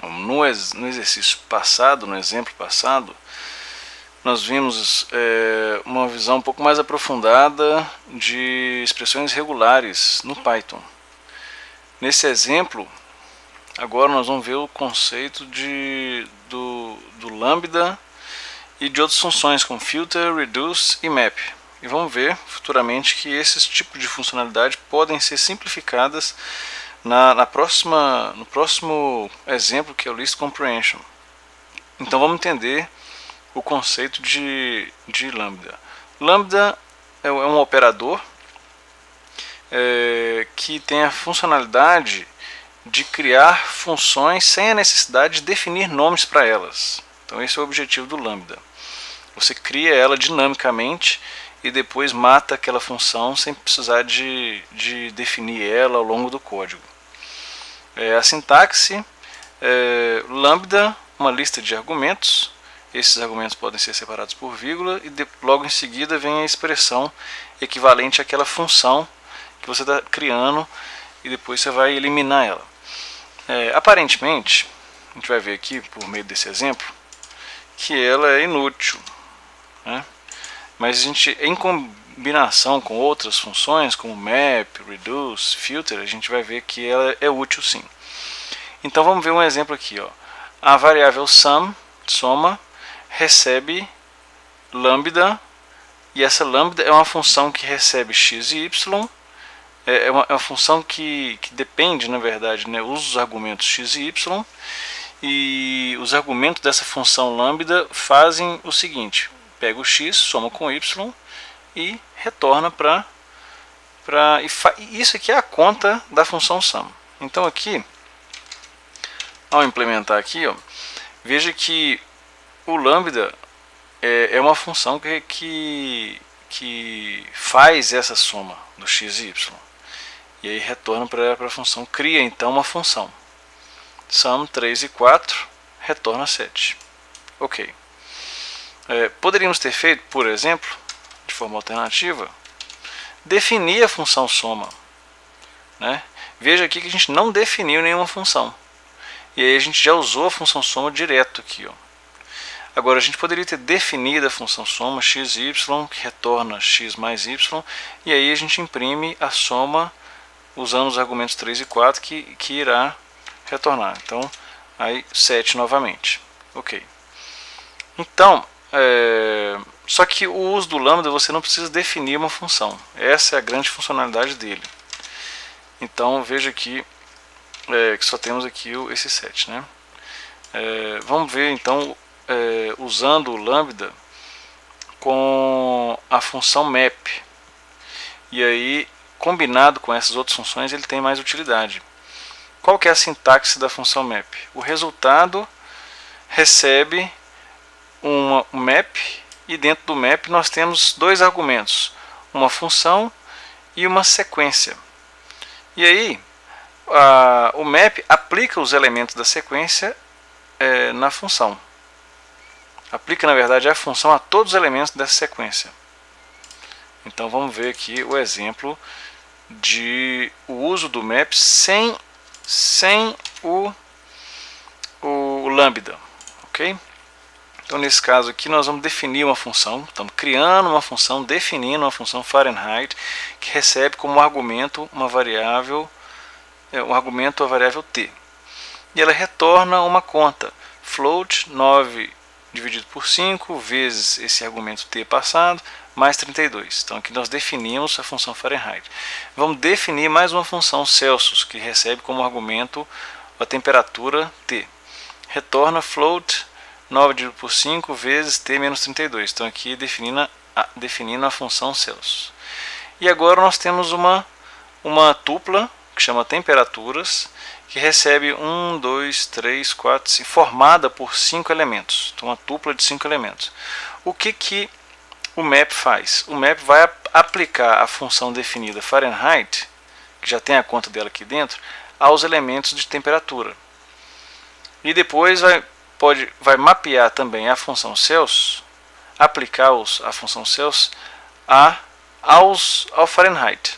No exercício passado, no exemplo passado, nós vimos uma visão um pouco mais aprofundada de expressões regulares no Python. Nesse exemplo, agora nós vamos ver o conceito do lambda e de outras funções como filter, reduce e map. E vamos ver futuramente que esses tipos de funcionalidade podem ser simplificadas no próximo exemplo, que é o list comprehension. Então vamos entender o conceito de lambda. Lambda é um operador que tem a funcionalidade de criar funções sem a necessidade de definir nomes para elas. Então esse é o objetivo do lambda. Você cria ela dinamicamente e depois mata aquela função sem precisar de definir ela ao longo do código. A sintaxe lambda, uma lista de argumentos. Esses argumentos podem ser separados por vírgula e logo em seguida vem a expressão equivalente àquela função que você está criando e depois você vai eliminar ela. Aparentemente, a gente vai ver aqui por meio desse exemplo que ela é inútil, né? Mas a gente, em combinação com outras funções como map, reduce, filter, a gente vai ver que ela é útil sim. Então vamos ver um exemplo aqui, ó. A variável sum, soma, recebe lambda, e essa lambda é uma função que recebe x e y, é uma função que depende, na verdade, né, usa os argumentos x e y, e os argumentos dessa função lambda fazem o seguinte: pega o x, soma com y e retorna isso aqui é a conta da função sum. Então aqui, ao implementar aqui, ó, veja que o lambda é uma função que faz essa soma do x e y. E aí retorna para a função, cria então uma função. Sum 3 e 4 retorna 7. Ok. Poderíamos ter feito, por exemplo, de forma alternativa, definir a função soma, né? Veja aqui que a gente não definiu nenhuma função. E aí a gente já usou a função soma direto aqui, ó. Agora a gente poderia ter definido a função soma x e y, que retorna x mais y, e aí a gente imprime a soma usando os argumentos 3 e 4 que irá retornar. Então, aí 7 novamente. Ok. Então, só que o uso do lambda você não precisa definir uma função. Essa é a grande funcionalidade dele. Então, veja aqui que só temos aqui esse 7, né? Vamos ver então usando o lambda com a função map. E aí, combinado com essas outras funções, ele tem mais utilidade. Qual que é a sintaxe da função map? O resultado recebe um map, e dentro do map nós temos dois argumentos, uma função e uma sequência. E aí, o map aplica os elementos da sequência na função. Aplica, na verdade, a função a todos os elementos dessa sequência. Então vamos ver aqui o exemplo de o uso do map sem o lambda, ok? Então nesse caso aqui nós vamos definir uma função, estamos criando uma função, definindo uma função Fahrenheit que recebe como argumento uma variável, a variável t. E ela retorna uma conta, float 9 dividido por 5 vezes esse argumento t passado, mais 32. Então aqui nós definimos a função Fahrenheit. Vamos definir mais uma função Celsius, que recebe como argumento a temperatura T. Retorna float 9 dividido por 5 vezes T menos 32. Então aqui definindo a função Celsius. E agora nós temos uma tupla, que chama temperaturas, que recebe 1, 2, 3, 4, 5, formada por 5 elementos. Então uma tupla de 5 elementos. O que o map faz? O map vai aplicar a função definida Fahrenheit, que já tem a conta dela aqui dentro, aos elementos de temperatura. E depois vai mapear também a função Celsius, aplicar a função Celsius ao Fahrenheit,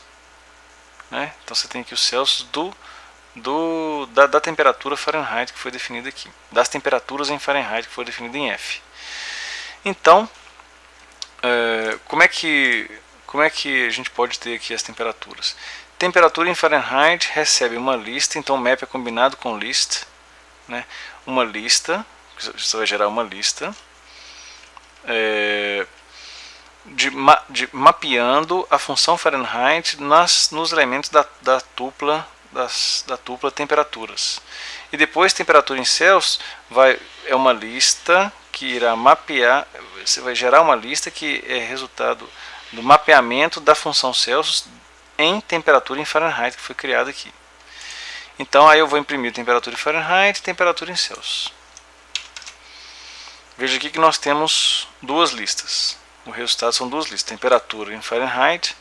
né? Então você tem aqui o Celsius da temperatura Fahrenheit que foi definida aqui, das temperaturas em Fahrenheit que foi definida em F. Então, como é que a gente pode ter aqui as temperaturas? Temperatura em Fahrenheit recebe uma lista, então map é combinado com list, né? Uma lista, você vai gerar uma lista mapeando a função Fahrenheit nos elementos da tupla temperaturas. E depois temperatura em Celsius é uma lista que irá mapear, você vai gerar uma lista que é resultado do mapeamento da função Celsius em temperatura em Fahrenheit que foi criada aqui. Então aí eu vou imprimir temperatura em Fahrenheit e temperatura em Celsius. Veja aqui que nós temos duas listas. O resultado são duas listas, temperatura em Fahrenheit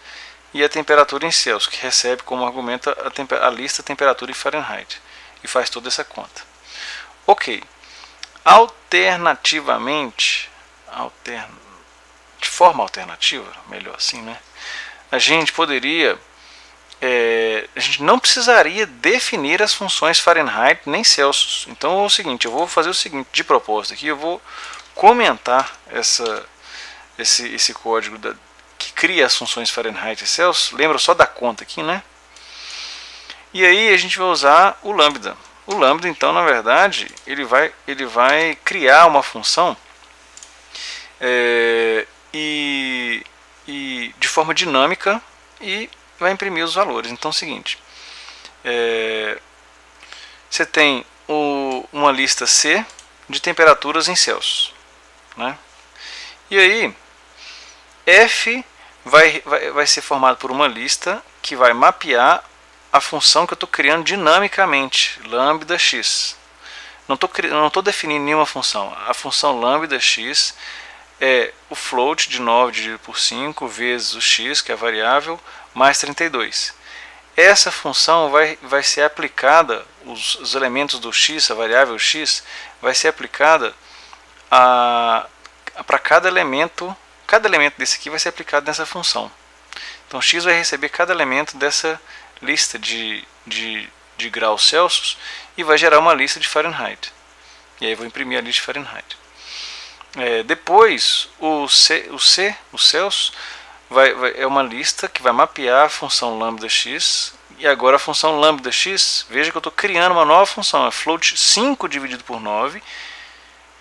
e a temperatura em Celsius, que recebe como argumento a lista temperatura em Fahrenheit e faz toda essa conta. Ok. Alternativamente, de forma alternativa, melhor assim, né? A gente poderia, a gente não precisaria definir as funções Fahrenheit nem Celsius. Então é o seguinte, eu vou fazer o seguinte de propósito aqui, eu vou comentar esse código que cria as funções Fahrenheit e Celsius. Lembra só da conta aqui, né? E aí a gente vai usar o lambda. O lambda, então, na verdade, ele vai criar uma função e de forma dinâmica e vai imprimir os valores. Então é o seguinte, você tem uma lista C de temperaturas em Celsius, né? E aí F vai ser formado por uma lista que vai mapear a função que eu estou criando dinamicamente, lambda x. Não estou definindo nenhuma função. A função lambda x é o float de 9 dividido por 5 vezes o x, que é a variável, mais 32. Essa função vai ser aplicada, os elementos do x, a variável x, vai ser aplicada para cada elemento desse aqui vai ser aplicado nessa função. Então x vai receber cada elemento dessa lista de graus Celsius e vai gerar uma lista de Fahrenheit. E aí eu vou imprimir a lista de Fahrenheit. Depois o Celsius é uma lista que vai mapear a função lambda x. E agora a função lambda x, veja que eu estou criando uma nova função, é float 5 dividido por 9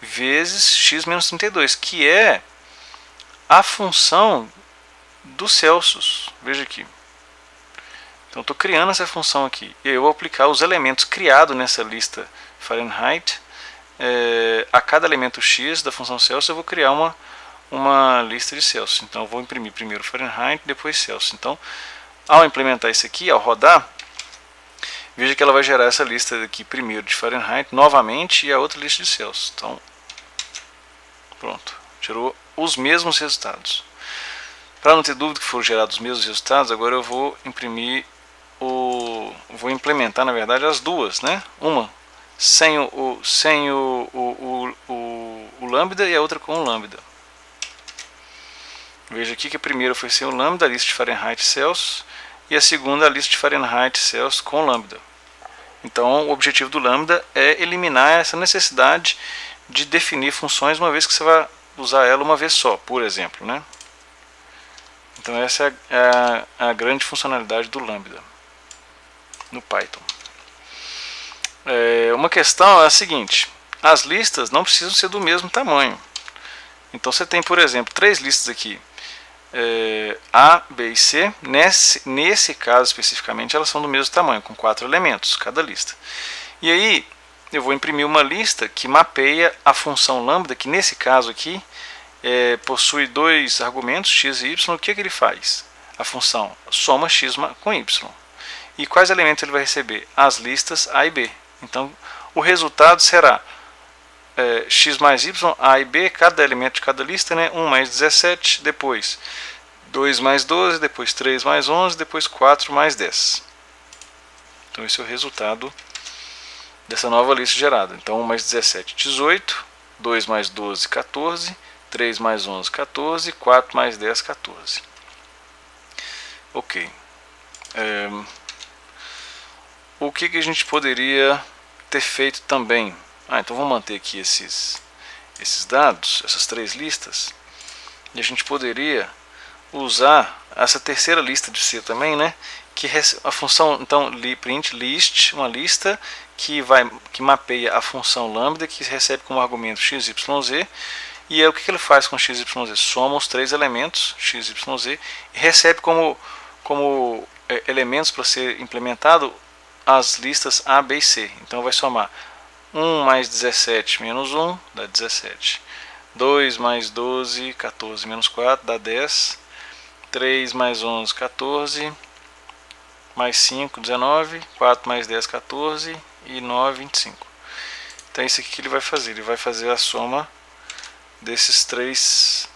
vezes x menos 32, que é a função do Celsius. Veja aqui. Então estou criando essa função aqui. E aí eu vou aplicar os elementos criados nessa lista Fahrenheit. A cada elemento x da função Celsius eu vou criar uma lista de Celsius. Então eu vou imprimir primeiro Fahrenheit, depois Celsius. Então, ao implementar isso aqui, ao rodar, veja que ela vai gerar essa lista aqui primeiro de Fahrenheit novamente e a outra lista de Celsius. Então, pronto, gerou os mesmos resultados. Para não ter dúvida que foram gerados os mesmos resultados, agora eu vou vou implementar, na verdade, as duas, né? Uma sem o lambda e a outra com o lambda. Veja aqui que a primeira foi sem o lambda, a lista de Fahrenheit e Celsius, e a segunda a lista de Fahrenheit e Celsius com lambda. Então o objetivo do lambda é eliminar essa necessidade de definir funções uma vez que você vai usar ela uma vez só, por exemplo, né? Então essa é a grande funcionalidade do lambda no Python. Uma questão é a seguinte: as listas não precisam ser do mesmo tamanho. Então você tem, por exemplo, três listas aqui, A, B e C. Nesse caso especificamente elas são do mesmo tamanho, com 4 elementos cada lista. E aí eu vou imprimir uma lista que mapeia a função lambda, que nesse caso aqui possui dois argumentos, x e y. O que ele faz? A função soma x com y. E quais elementos ele vai receber? As listas A e B. Então o resultado será x mais y, A e B, cada elemento de cada lista, né? 1 mais 17, depois 2 mais 12, depois 3 mais 11, depois 4 mais 10. Então esse é o resultado dessa nova lista gerada. Então 1 mais 17, 18, 2 mais 12, 14, 3 mais 11, 14, 4 mais 10, 14. Ok. o que a gente poderia ter feito também? Então vamos manter aqui esses dados, essas três listas, e a gente poderia usar essa terceira lista de C também, né? Que a função, então, print list, uma lista que mapeia a função lambda, que recebe como argumento x, y, z, e aí o que ele faz com x, y, z? Soma os três elementos x, y, z e recebe como elementos para ser implementado as listas A, B e C. Então vai somar 1 mais 17 menos 1 dá 17. 2 mais 12, 14 menos 4 dá 10. 3 mais 11, 14. Mais 5, 19. 4 mais 10, 14. E 9, 25. Então é isso aqui que ele vai fazer. Ele vai fazer a soma desses três.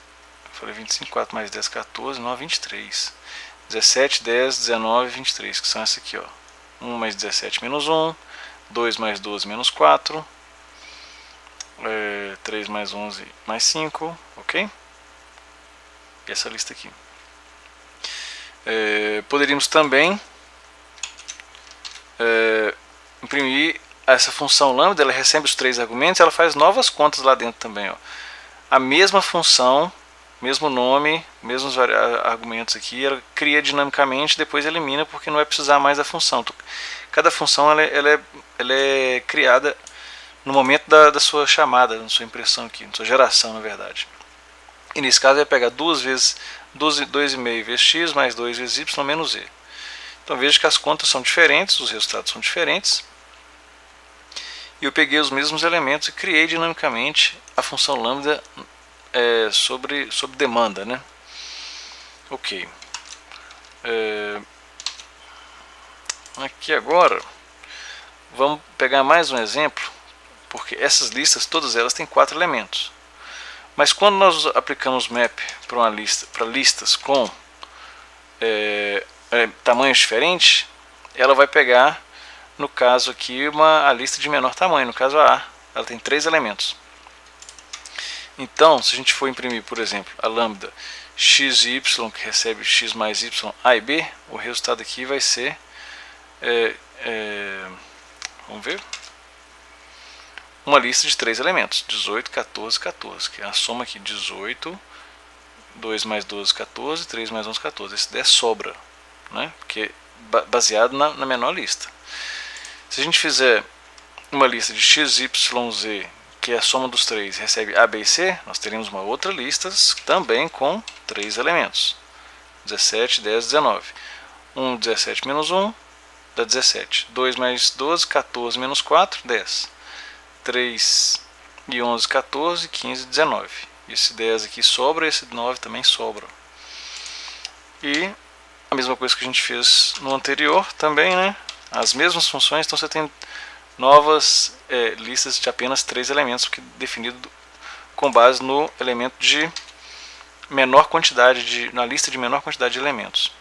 Eu falei 25, 4 mais 10, 14, 9, 23. 17, 10, 19, 23. Que são essas aqui, ó. 1 mais 17 menos 1. 2 mais 12 menos 4. 3 mais 11 mais 5. Ok? E essa lista aqui. Poderíamos também imprimir essa função lambda. Ela recebe os três argumentos, ela faz novas contas lá dentro também, ó. A mesma função, mesmo nome, mesmos argumentos aqui, ela cria dinamicamente, depois elimina, porque não vai precisar mais da função. Cada função ela é criada no momento da sua chamada, da sua impressão aqui, da sua geração, na verdade. E nesse caso vai pegar 2 vezes 2,5 vezes x mais 2 vezes y menos z. Então veja que as contas são diferentes, os resultados são diferentes. E eu peguei os mesmos elementos e criei dinamicamente a função lambda sobre demanda, né? Ok. Aqui agora vamos pegar mais um exemplo, porque essas listas, todas elas têm 4 elementos. Mas quando nós aplicamos map para listas com tamanhos diferentes, ela vai pegar, no caso aqui, a lista de menor tamanho. No caso a ela tem 3 elementos. Então, se a gente for imprimir, por exemplo, a lambda x e y, que recebe x mais y, a e b, o resultado aqui vai ser, vamos ver, uma lista de 3 elementos, 18, 14, 14, que é a soma aqui, 18, 2 mais 12, 14, 3 mais 11, 14. Esse daí é sobra, né? Porque baseado na menor lista. Se a gente fizer uma lista de x, y, z, que é a soma dos 3, recebe a, b e c, nós teremos uma outra lista também com 3 elementos, 17, 10, 19. 1, 17 menos 1 dá 17. 2 mais 12, 14 menos 4, 10. 3 e 11, 14, 15, 19. Esse 10 aqui sobra, esse 9 também sobra. E a mesma coisa que a gente fez no anterior também, né? As mesmas funções, então você tem novas listas de apenas 3 elementos, porque definido com base no elemento de menor quantidade, na lista de menor quantidade de elementos.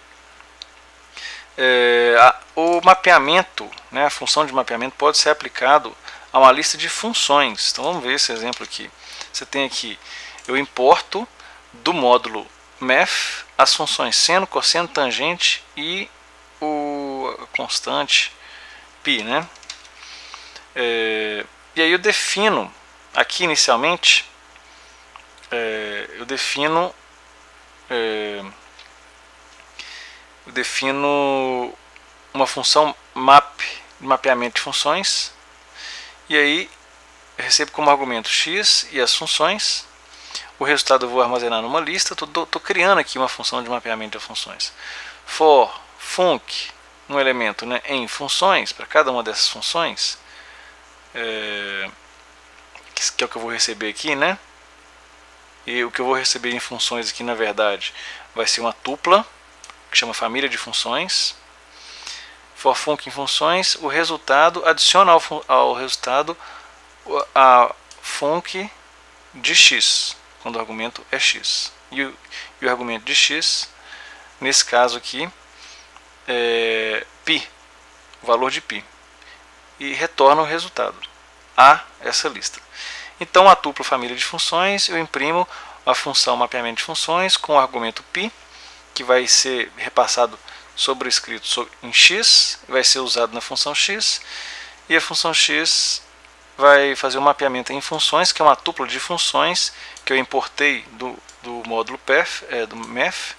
O mapeamento, né, a função de mapeamento pode ser aplicado a uma lista de funções. Então vamos ver esse exemplo aqui. Você tem aqui, eu importo do módulo math as funções seno, cosseno, tangente e a constante π, né? E aí eu defino aqui inicialmente, eu defino uma função mapeamento de funções, e aí eu recebo como argumento x e as funções. O resultado eu vou armazenar numa lista. Estou criando aqui uma função de mapeamento de funções. For func, um elemento, né, em funções, para cada uma dessas funções, que é o que eu vou receber aqui, né? E o que eu vou receber em funções aqui, na verdade, vai ser uma tupla, que chama família de funções. For func em funções, o resultado adiciona ao resultado a func de x, quando o argumento é x. E o argumento de x, nesse caso aqui, é π, o valor de π. E retorna o resultado a essa lista. Então, a tupla família de funções, eu imprimo a função mapeamento de funções com o argumento π, que vai ser repassado sobrescrito em x, vai ser usado na função x, e a função x vai fazer um mapeamento em funções, que é uma tupla de funções que eu importei do módulo do math,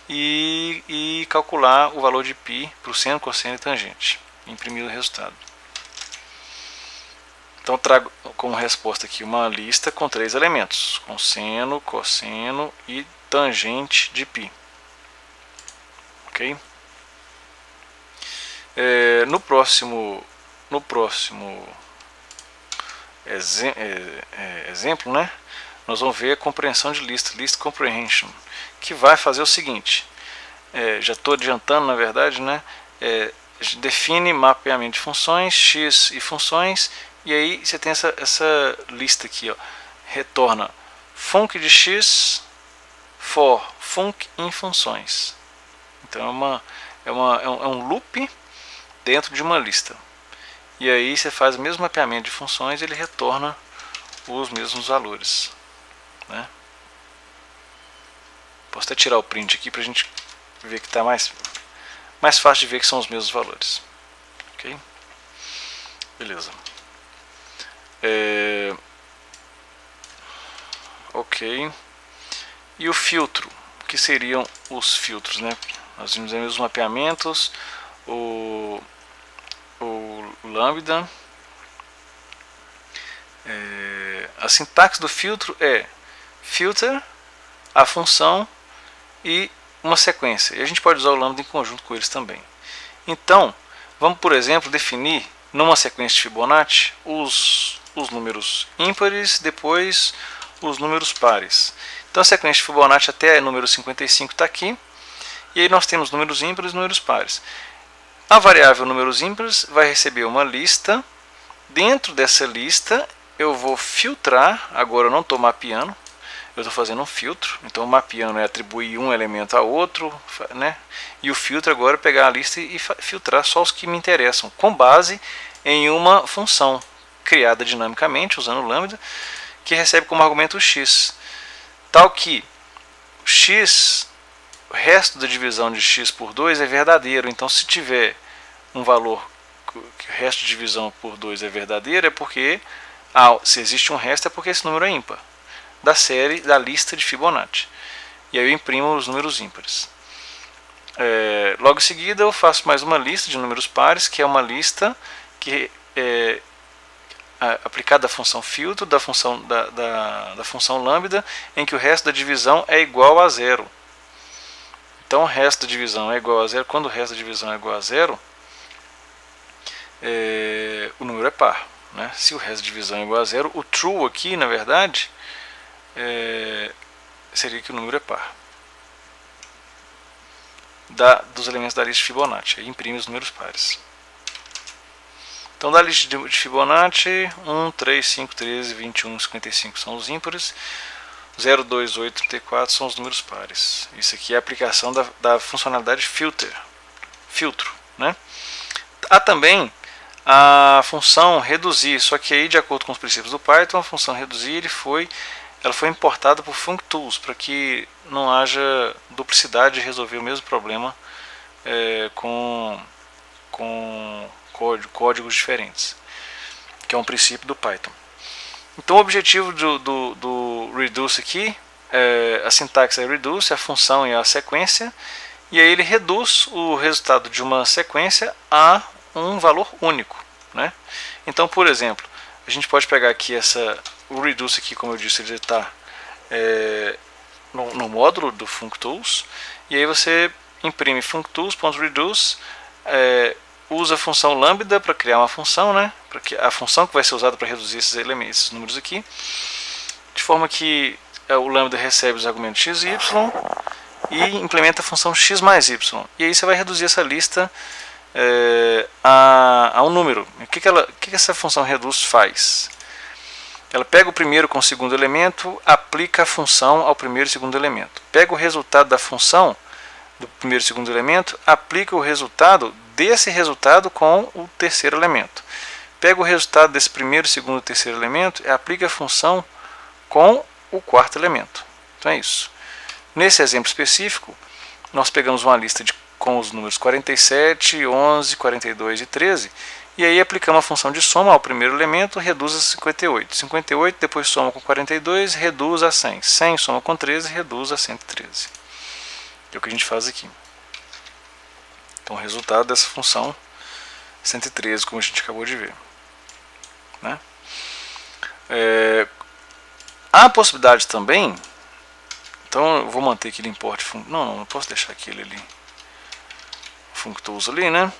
e calcular o valor de π para o seno, cosseno e tangente, e imprimir o resultado. Então trago como resposta aqui uma lista com 3 elementos, com seno, cosseno e tangente de π. Ok? No próximo exemplo, né, nós vamos ver a compreensão de list comprehension, que vai fazer o seguinte, já estou adiantando na verdade, né, define mapeamento de funções, x e funções, e aí você tem essa lista aqui, ó, retorna func de x for func em funções. Então é um loop dentro de uma lista. E aí você faz o mesmo mapeamento de funções e ele retorna os mesmos valores, né? Posso até tirar o print aqui para a gente ver que está mais fácil de ver que são os mesmos valores. Ok? Beleza. Ok. E o filtro? O que seriam os filtros, né? Nós vimos aí os mapeamentos, o lambda. A sintaxe do filtro é filter, a função e uma sequência. E a gente pode usar o lambda em conjunto com eles também. Então, vamos, por exemplo, definir numa sequência de Fibonacci os números ímpares, depois os números pares. Então a sequência de Fibonacci até número 55 está aqui. E aí nós temos números ímpares e números pares. A variável números ímpares vai receber uma lista. Dentro dessa lista eu vou filtrar. Agora eu não estou mapeando, eu estou fazendo um filtro. Então mapeando é atribuir um elemento a outro, né? E o filtro agora é pegar a lista e filtrar só os que me interessam, com base em uma função criada dinamicamente usando o lambda, que recebe como argumento o x, tal que o resto da divisão de x por 2 é verdadeiro. Então se tiver um valor que o resto de divisão por 2 é verdadeiro, é porque se existe um resto é porque esse número é ímpar, da lista de Fibonacci. E aí eu imprimo os números ímpares. Logo em seguida eu faço mais uma lista de números pares, que é uma lista que é aplicada à função filtro, da função lambda, em que o resto da divisão é igual a zero. Então o resto da divisão é igual a zero. Quando o resto da divisão é igual a zero, o número é par, né? Se o resto da divisão é igual a zero, o true aqui, na verdade, seria que o número é par dos elementos da lista de Fibonacci. Aí imprime os números pares. Então da lista de Fibonacci, 1, 3, 5, 13, 21, 55 são os ímpares, 0, 2, 8, 34 são os números pares. Isso aqui é a aplicação da funcionalidade filtro, né? Há também a função reduzir, só que aí, de acordo com os princípios do Python, a função reduzir ela foi importada por functools, para que não haja duplicidade de resolver o mesmo problema com códigos diferentes, que é um princípio do Python. Então o objetivo do reduce aqui, a sintaxe é reduce, a função é a sequência, e aí ele reduz o resultado de uma sequência a um valor único, né? Então, por exemplo, a gente pode pegar aqui o reduce aqui, como eu disse, ele está no módulo do functools, e aí você imprime functools.reduce, usa a função lambda para criar uma função, né? A função que vai ser usada para reduzir esses números aqui, de forma que o lambda recebe os argumentos x e y e implementa a função x mais y. E aí você vai reduzir essa lista a um número. O que essa função reduz faz? Ela pega o primeiro com o segundo elemento, aplica a função ao primeiro e segundo elemento. Pega o resultado da função do primeiro e segundo elemento, aplica o resultado desse resultado com o terceiro elemento. Pega o resultado desse primeiro, segundo e terceiro elemento e aplica a função com o quarto elemento. Então é isso. Nesse exemplo específico, nós pegamos uma lista com os números 47, 11, 42 e 13, e aí aplicamos a função de soma ao primeiro elemento, reduz a 58. 58 depois soma com 42, reduz a 100. 100 soma com 13, reduz a 113. É o que a gente faz aqui. Então o resultado dessa função 113, como a gente acabou de ver, né? Há a possibilidade também, então eu vou manter aquele import, não posso deixar aquele ali, functools ali, né?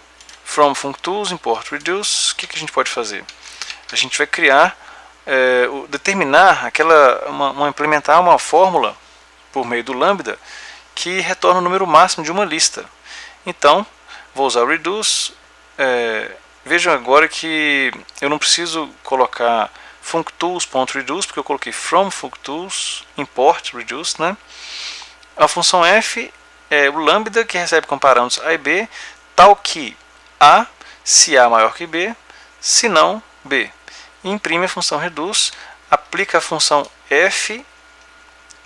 From functools, import reduce, o que a gente pode fazer? A gente vai criar, determinar implementar uma fórmula por meio do lambda que retorna o número máximo de uma lista. Então, vou usar o reduce. Vejam agora que eu não preciso colocar functools.reduce, porque eu coloquei from functools, import reduce, né? A função f é o lambda que recebe com parâmetros a e b, tal que a, se a maior que b, se não b. E imprime a função reduce, aplica a função f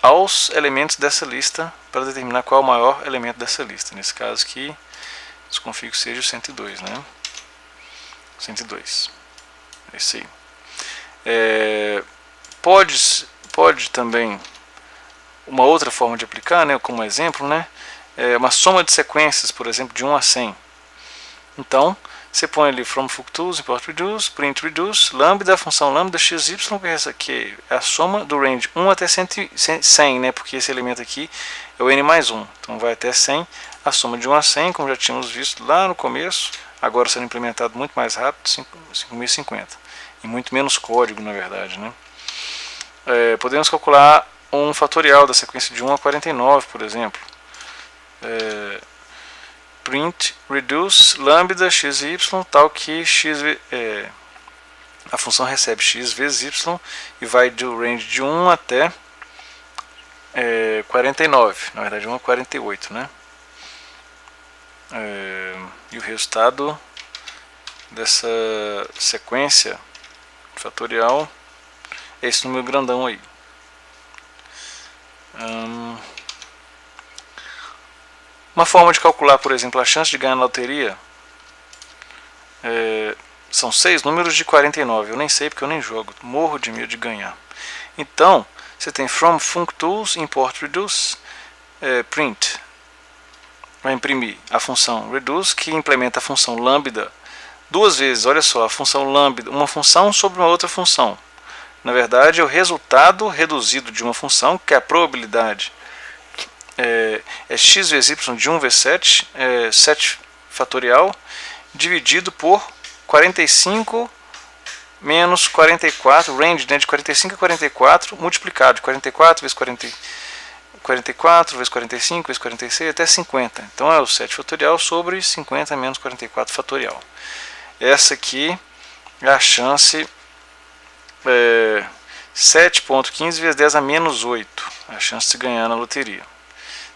aos elementos dessa lista para determinar qual é o maior elemento dessa lista. Nesse caso aqui, desconfio que seja o 102, né? 102. É isso aí. Pode também, uma outra forma de aplicar, né, como exemplo, né, uma soma de sequências, por exemplo, de 1 a 100. Então, você põe ali from functools, import reduce, print reduce, lambda, a função lambda xy, que é a soma do range 1 até 100, né, porque esse elemento aqui é o n mais 1. Então vai até 100, a soma de 1 a 100, como já tínhamos visto lá no começo, agora sendo implementado muito mais rápido, 5050. E muito menos código, na verdade, né? Podemos calcular um fatorial da sequência de 1 a 49, por exemplo. Print reduce lambda xy, tal que a função recebe x vezes y e vai do range de 1 até 49, na verdade 1 a 48, né? E o resultado dessa sequência fatorial é esse número grandão aí. Uma forma de calcular, por exemplo, a chance de ganhar na loteria são 6 números de 49. Eu nem sei porque eu nem jogo, morro de medo de ganhar. Então, você tem from functools, import reduce, print. Vai imprimir a função reduce, que implementa a função lambda duas vezes. Olha só, a função lambda, uma função sobre uma outra função. Na verdade, é o resultado reduzido de uma função, que é a probabilidade. X vezes y de 1 vezes 7, 7 fatorial, dividido por 45 menos 44, range, né, de 45 a 44, multiplicado de 44 vezes 44 vezes 45 vezes 46 até 50. Então é o 7 fatorial sobre 50 menos 44 fatorial. Essa aqui é a chance 7,15 vezes 10 a menos 8, a chance de ganhar na loteria.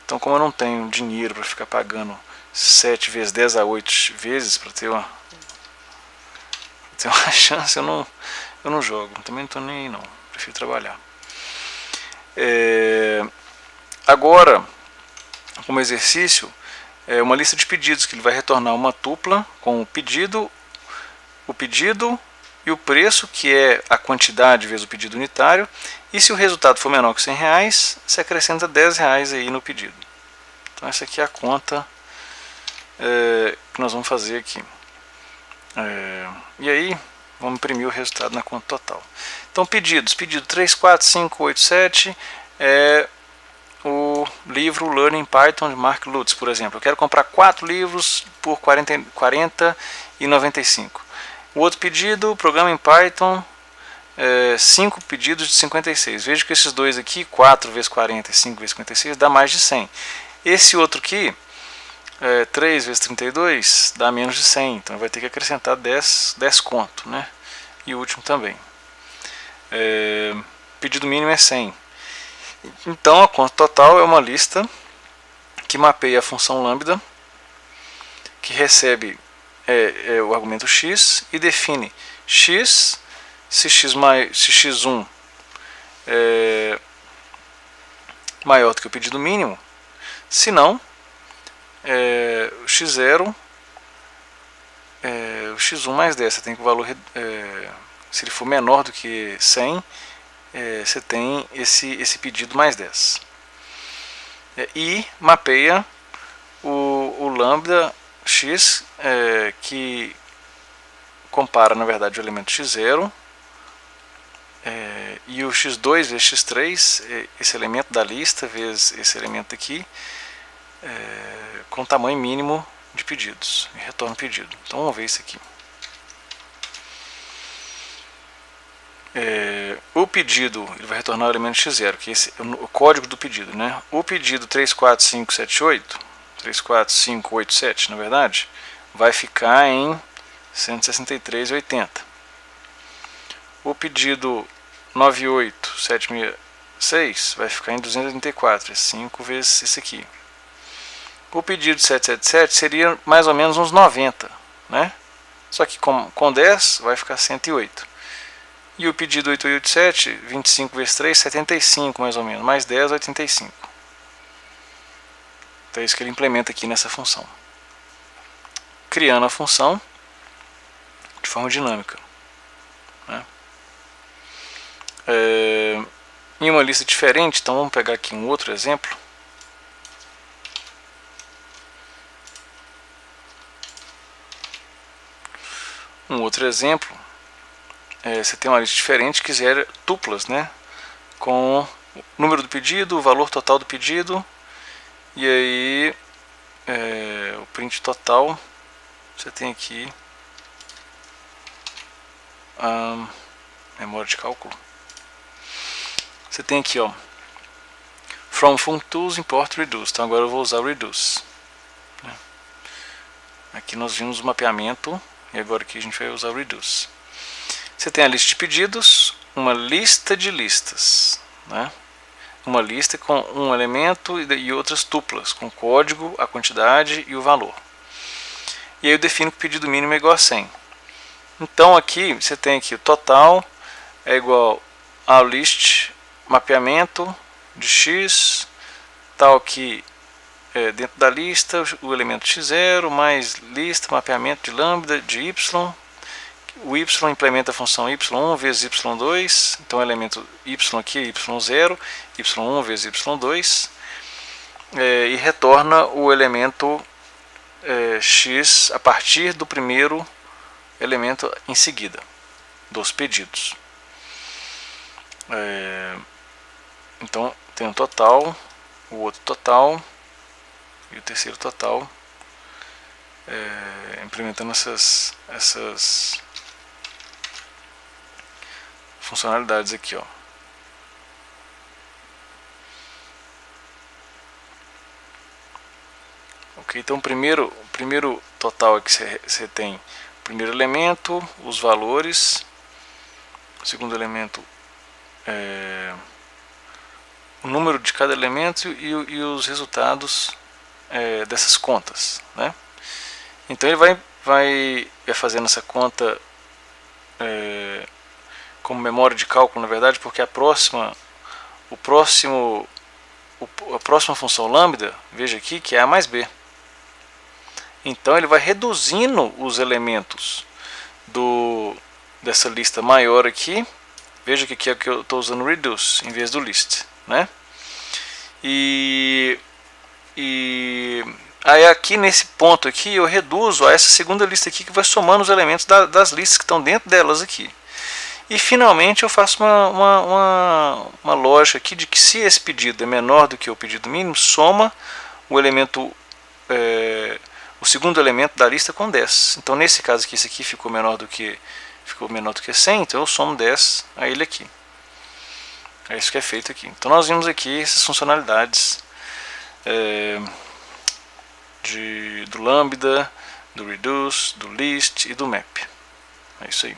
Então, como eu não tenho dinheiro para ficar pagando 7 vezes 10 a 8 vezes para ter uma chance, eu não jogo. Também não estou nem aí, não. Prefiro trabalhar. Agora, como exercício, uma lista de pedidos que ele vai retornar uma tupla com o pedido e o preço, que é a quantidade vezes o pedido unitário. E se o resultado for menor que R$100, você acrescenta R$10 aí no pedido. Então essa aqui é a conta que nós vamos fazer aqui. E aí vamos imprimir o resultado na conta total. Então pedido 3, 4, 5, 8, 7 é o livro Learning Python de Mark Lutz, por exemplo. Eu quero comprar 4 livros por R$40,95. O outro pedido, programa em Python, 5 pedidos de 56. Veja que esses dois aqui, 4 vezes 40 e 5 vezes 56, dá mais de 100. Esse outro aqui, 3 vezes 32, dá menos de 100. Então vai ter que acrescentar 10 conto, né? E o último também. Pedido mínimo é 100. Então a conta total é uma lista que mapeia a função lambda, que recebe o argumento x e define x, se x1 é maior do que o pedido mínimo, se não, o x0, o x1 mais 10, você tem que o valor, se ele for menor do que 100, você tem esse pedido mais 10. E mapeia o lambda x, que compara na verdade o elemento x0 e o x2 vezes x3, esse elemento da lista vezes esse elemento aqui, com tamanho mínimo de pedidos, e retorna o pedido. Então vamos ver isso aqui. O pedido ele vai retornar o elemento x0, que esse é o código do pedido, né? O pedido 34578, 34587, na verdade, vai ficar em 163,80. O pedido 98766 vai ficar em 284, é 5 vezes esse aqui. O pedido 777 seria mais ou menos uns 90, né? Só que com 10 vai ficar 108. E o pedido 887, 25 vezes 3, 75 mais ou menos, mais 10, 85. Então é isso que ele implementa aqui nessa função. Criando a função de forma dinâmica, né? Em uma lista diferente, então vamos pegar aqui um outro exemplo. Um outro exemplo, você tem uma lista diferente que gera tuplas, né? Com o número do pedido, o valor total do pedido, e aí o print total, você tem aqui a memória de cálculo. Você tem aqui, ó, from functools import reduce. Então agora eu vou usar o reduce, né? Aqui nós vimos o mapeamento e agora aqui a gente vai usar o reduce. Você tem a lista de pedidos, uma lista de listas, né? Uma lista com um elemento e outras tuplas, com o código, a quantidade e o valor. E aí eu defino que o pedido mínimo é igual a 100. Então aqui você tem aqui o total é igual ao list mapeamento de x, tal que dentro da lista o elemento x0 mais lista mapeamento de lambda de y. O y implementa a função y1 vezes y2, então o elemento y aqui é y0, y1 vezes y2, e retorna o elemento x a partir do primeiro elemento em seguida dos pedidos. Então tem um total, o outro total e o terceiro total, implementando essas funcionalidades aqui, ó. Ok, então o primeiro total aqui você tem o primeiro elemento, os valores, o segundo elemento o número de cada elemento e os resultados dessas contas, né? Então ele vai fazendo essa conta como memória de cálculo, na verdade, porque a próxima função lambda, veja aqui que é a mais b. Então ele vai reduzindo os elementos dessa lista maior aqui. Veja que aqui é que eu estou usando reduce em vez do list, né? E aí aqui nesse ponto aqui eu reduzo a essa segunda lista aqui que vai somando os elementos das listas que estão dentro delas aqui. E finalmente eu faço uma lógica aqui de que se esse pedido é menor do que o pedido mínimo, soma o elemento, o segundo elemento da lista com 10. Então nesse caso aqui, esse aqui ficou menor do que 100, então eu somo 10 a ele aqui. É isso que é feito aqui. Então nós vimos aqui essas funcionalidades do lambda, do reduce, do list e do map. É isso aí.